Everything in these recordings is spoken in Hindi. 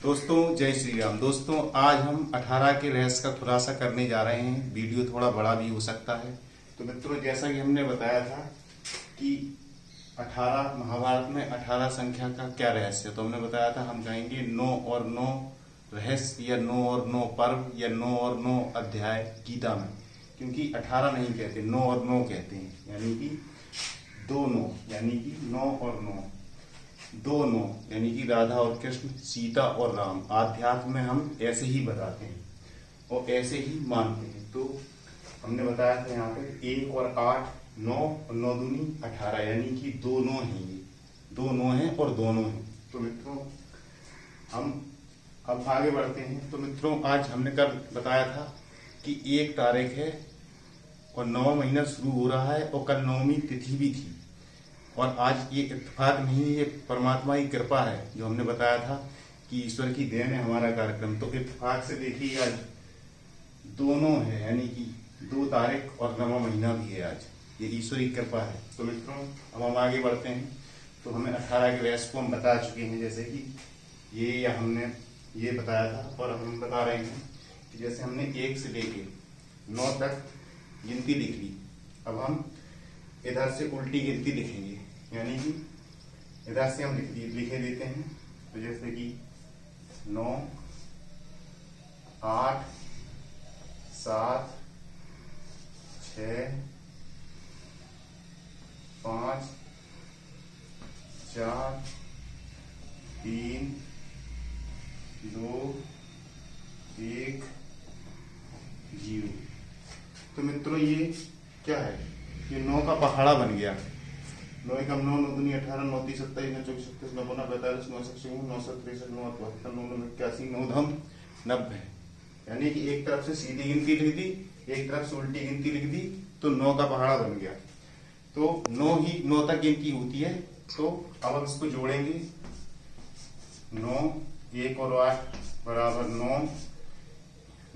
दोस्तों जय श्री राम। दोस्तों आज हम 18 के रहस्य का खुलासा करने जा रहे हैं। वीडियो थोड़ा बड़ा भी हो सकता है। तो मित्रों जैसा कि हमने बताया था कि 18 महाभारत में 18 संख्या का क्या रहस्य है, तो हमने बताया था हम कहेंगे 9 और 9 रहस्य या 9 और 9 पर्व या 9 और 9 अध्याय गीता में, क्योंकि 18 नहीं कहते, 9 और 9 कहते हैं, यानी कि 2 9, यानी कि 9 और 9, 2 9, यानी कि राधा और कृष्ण, सीता और राम। आध्यात्म में हम ऐसे ही बताते हैं और ऐसे ही मानते हैं। तो हमने बताया था यहाँ पे 1 और 8 9 और 9 दूनी 18, यानी कि 2 9 हैं, ये 2 9 हैं और दोनों हैं। तो मित्रों हम अब आगे बढ़ते हैं। तो मित्रों आज हमने कल बताया था कि 1 तारीख है और 9 महीना शुरू हो रहा है और कल 9वीं तिथि भी थी। और आज ये इत्तेफाक नहीं, ये परमात्मा की कृपा है, जो हमने बताया था कि ईश्वर की देन है हमारा कार्यक्रम। तो इत्तेफाक से देखिए आज दोनों है, यानी कि 2 तारीख और 9वां महीना भी है आज, ये ईश्वर की कृपा है। तो मित्रों अब हम आगे बढ़ते हैं। तो हमें 18 के रहस्य को हम बता चुके हैं, जैसे कि ये या हमने ये बताया था, और हम बता रहे हैं कि जैसे हमने 1 से लेके 9 तक गिनती लिख ली, अब हम इधर से उल्टी गिनती लिखेंगे, यानी कि इधर से हम लिखे देते हैं। तो जैसे कि 9 8 7 6 5 4 3 2 1 0। तो मित्रों ये क्या है, ये 9 का पहाड़ा बन गया। 9 एकम 9 9 दूनी 18 9 30 27 9 24 27 9 9 45 9 67 9 63 9 72 9 81 9 धम 90, यानी कि एक तरफ से सीधी गिनती लिख दी, एक तरफ से उल्टी गिनती लिख दी, तो 9 का पहाड़ा बन गया। तो 9 तक गिनती होती है। तो अब हम इसको जोड़ेंगे, 9 1 और 8 बराबर 9,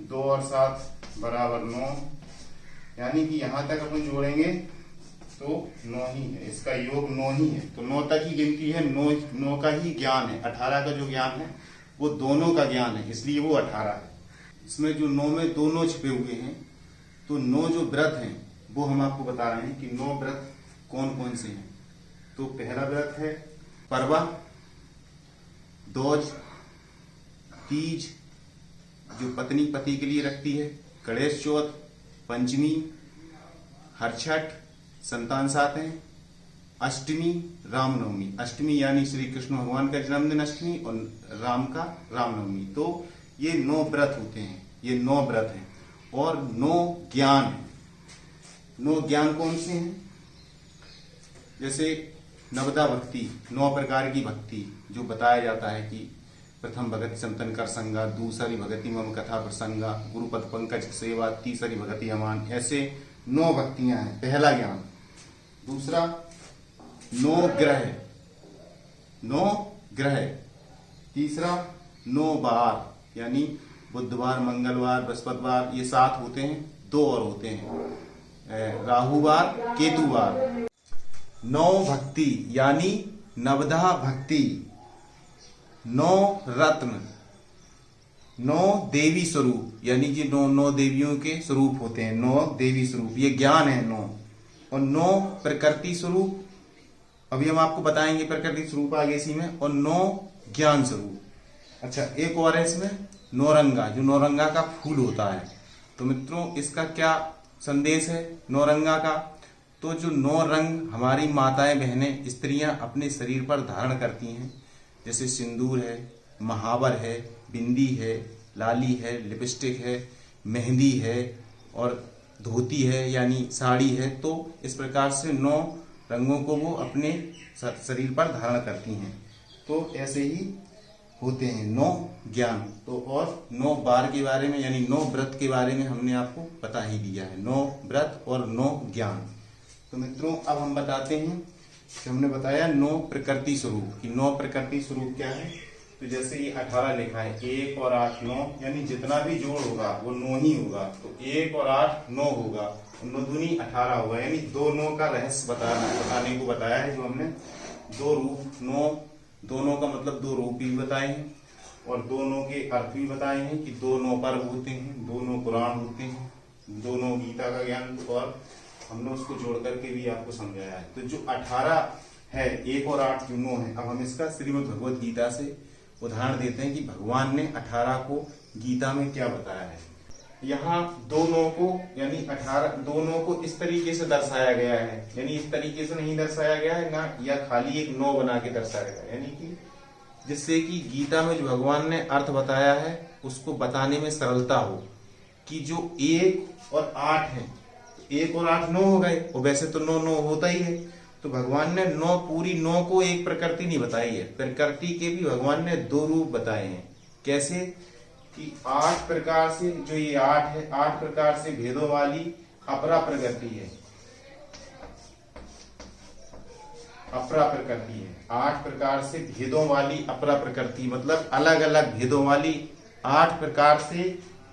2 और 7 बराबर 9, यानी कि यहां तक अपन जोड़ेंगे तो 9 ही है, इसका योग 9 ही है। तो 9 तक ही गिनती है, 9 का ही ज्ञान है। 18 का जो ज्ञान है वो दोनों का ज्ञान है, इसलिए वो 18 है। इसमें जो 9 में 2 9 छिपे हुए हैं, तो 9 जो व्रत हैं वो हम आपको बता रहे हैं कि 9 व्रत कौन कौन से हैं। तो पहला व्रत है परवा, दोज, तीज जो पत्नी पति के लिए रखती है, गणेश चौथ, पंचमी, हरछठ, संतान सातें, अष्टमी, रामनवमी। अष्टमी यानी श्री कृष्ण भगवान का जन्मदिन अष्टमी और राम का रामनवमी। तो ये 9 व्रत होते हैं, ये 9 व्रत हैं। और 9 ज्ञान है। 9 ज्ञान कौन से हैं, जैसे नवदा भक्ति, 9 प्रकार की भक्ति जो बताया जाता है कि प्रथम भगति संतन कर संगा, दूसरी भगति मम कथा प्रसंगा, गुरुपद पंकज सेवा, तीसरी भगति अमान। ऐसे 9 भक्तियां हैं, पहला ज्ञान। दूसरा 9 ग्रह, 9 ग्रह। तीसरा 9 बार, यानी बुधवार, मंगलवार, बृहस्पतिवार, ये 7 होते हैं, 2 और होते हैं, राहुवार, केतुवार। 9 भक्ति यानी नवधा भक्ति, 9 रत्न, 9 देवी स्वरूप, यानी कि 9 देवियों के स्वरूप होते हैं, 9 देवी स्वरूप, ये ज्ञान है 9। और 9 प्रकृति स्वरूप, अभी हम आपको बताएंगे प्रकृति स्वरूप आगे इसी में। और 9 ज्ञान स्वरूप। अच्छा एक और है इसमें, नौरंगा, जो नौरंगा का फूल होता है। तो मित्रों इसका क्या संदेश है नौरंगा का, तो जो 9 रंग हमारी माताएं बहनें स्त्रियां अपने शरीर पर धारण करती हैं, जैसे सिंदूर है, महावर है, बिंदी है, लाली है, लिपस्टिक है, मेहंदी है और धोती है यानी साड़ी है। तो इस प्रकार से 9 रंगों को वो अपने शरीर पर धारण करती हैं। तो ऐसे ही होते हैं 9 ज्ञान। तो और 9 बार के बारे में, यानी 9 व्रत के बारे में हमने आपको बता ही दिया है, 9 व्रत और 9 ज्ञान। तो मित्रों अब हम बताते हैं कि हमने बताया 9 प्रकृति स्वरूप कि 9 प्रकृति स्वरूप क्या है। तो जैसे ये 18 लिखा है, 1 और 8 9, यानी जितना भी जोड़ होगा वो 9 ही होगा। तो 1 और 8 9 होगा, 9 दूनी 18 होगा, यानी 2 9 का रहस्य बताने को बताया है, जो हमने 2 रूप 9, दोनों का मतलब 2 रूप भी बताए हैं। और दो नौ के अर्थ भी बताए हैं कि दो नौ पर्व होते हैं, दो नौ पुराण होते हैं, दो नौ गीता का ज्ञान, और हमने उसको जोड़ करके भी आपको समझाया है। तो जो 18 है, 1 और 8 जो 9 है। अब हम इसका श्रीमद् भगवत गीता से उदाहरण देते हैं कि भगवान ने 18 को गीता में क्या बताया है। यहाँ दो नौ को यानी 18 दो नौ को इस तरीके से दर्शाया गया है, यानी इस तरीके से नहीं दर्शाया गया है ना, या खाली एक 9 बना के दर्शाया गया है, यानी कि जिससे कि गीता में जो भगवान ने अर्थ बताया है उसको बताने में सरलता हो कि जो 1 और 8 है, 1 और 8 9 हो गए, और वैसे तो 9 9 होता ही है। तो भगवान ने 9 पूरी 9 को एक प्रकृति नहीं बताई है, प्रकृति के भी भगवान ने 2 रूप बताए हैं। कैसे कि 8 प्रकार से, जो ये 8 है, 8 प्रकार से भेदों वाली अपरा प्रकृति है, अपरा प्रकृति है। 8 प्रकार से भेदों वाली अपरा प्रकृति, मतलब अलग अलग भेदों वाली 8 प्रकार से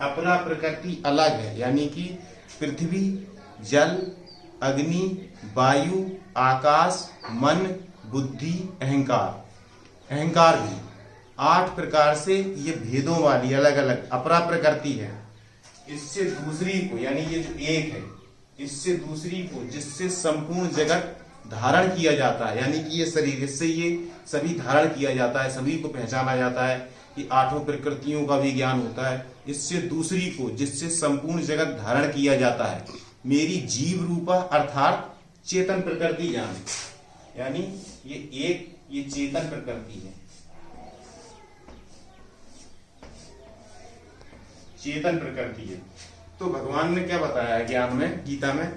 अपरा प्रकृति अलग है, यानी कि पृथ्वी, जल, अग्नि, वायु, आकाश, मन, बुद्धि, अहंकार, अहंकार भी 8 प्रकार से ये भेदों वाली अलग अलग अपरा प्रकृति है। इससे दूसरी को, यानी ये जो एक है, इससे दूसरी को, जिससे संपूर्ण जगत धारण किया जाता है, यानी कि ये शरीर, इससे ये सभी धारण किया जाता है, सभी को पहचाना जाता है कि 8 प्रकृतियों का भी ज्ञान होता है। इससे दूसरी को, जिससे संपूर्ण जगत धारण किया जाता है, मेरी जीव रूपा अर्थात चेतन प्रकृति ज्ञान, यानी ये चेतन प्रकृति है, चेतन प्रकृति है। तो भगवान ने क्या बताया है ज्ञान में, गीता में,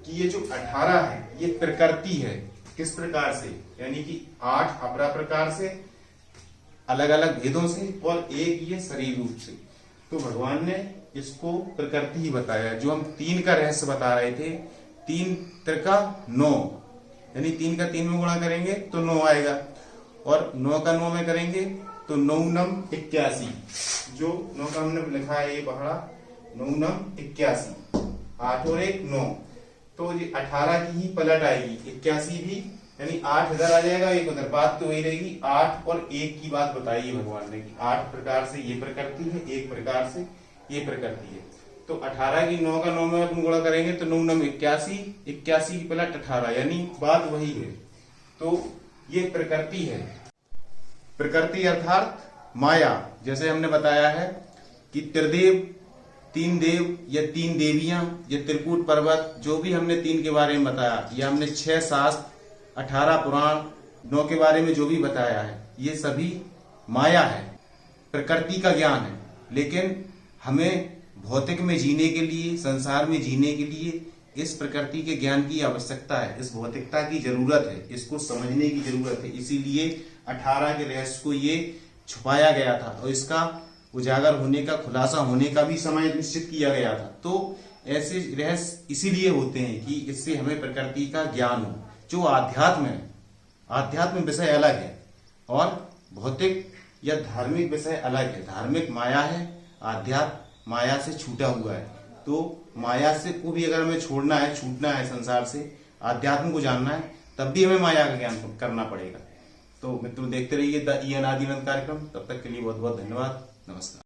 कि ये जो 18 है ये प्रकृति है। किस प्रकार से, यानी कि 8 अपरा प्रकार से, अलग अलग भेदों से, और एक ये शरीर रूप से। तो भगवान ने इसको प्रकृति ही बताया। जो हम 3 का रहस्य बता रहे थे, 3 त्रिका 9, यानी 3 का 3 में गुणा करेंगे तो 9 आएगा, और 9 का 9 में करेंगे तो 9 नम 81। जो 9 का हमने लिखा है ये पहाड़ा, 9 नम 81, 8 और 1 9, तो ये 18 की ही पलट आएगी, 81 भी, यानी 8 इधर आ जाएगा, 1 उधर। बात तो वही रहेगी, 8 और 1 की बात बताई है भगवान ने कि 8 प्रकार से ये प्रकृति है, 1 प्रकार से ये प्रकृति है। तो 18 की 9 का 9 में अपन गुणा करेंगे तो 9 नम 81, 81 की पलट 18, यानी बात वही है। तो ये प्रकृति है, प्रकृति अर्थात माया। जैसे हमने बताया है कि त्रिदेव, 3 देव या 3 देवियां या त्रिकूट पर्वत, जो भी हमने 3 के बारे में बताया, या हमने 6 शास्त्र, 18 पुराण, 9 के बारे में जो भी बताया है, ये सभी माया है, प्रकृति का ज्ञान है। लेकिन हमें भौतिक में जीने के लिए, संसार में जीने के लिए इस प्रकृति के ज्ञान की आवश्यकता है, इस भौतिकता की जरूरत है, इसको समझने की जरूरत है। इसीलिए 18 के रहस्य को ये छुपाया गया था, और इसका उजागर होने का, खुलासा होने का भी समय निश्चित किया गया था। तो ऐसे रहस्य इसीलिए होते हैं कि इससे हमें प्रकृति का ज्ञान हो। जो आध्यात्म है, आध्यात्म विषय अलग है और भौतिक या धार्मिक विषय अलग है। धार्मिक माया है, आध्यात्म माया से छूटा हुआ है। तो माया से को भी अगर हमें छोड़ना है, छूटना है संसार से, आध्यात्म को जानना है, तब भी हमें माया का ज्ञान करना पड़ेगा। तो मित्रों, देखते रहिए द ई अनादिनंद कार्यक्रम। तब तक के लिए बहुत बहुत धन्यवाद। नमस्कार।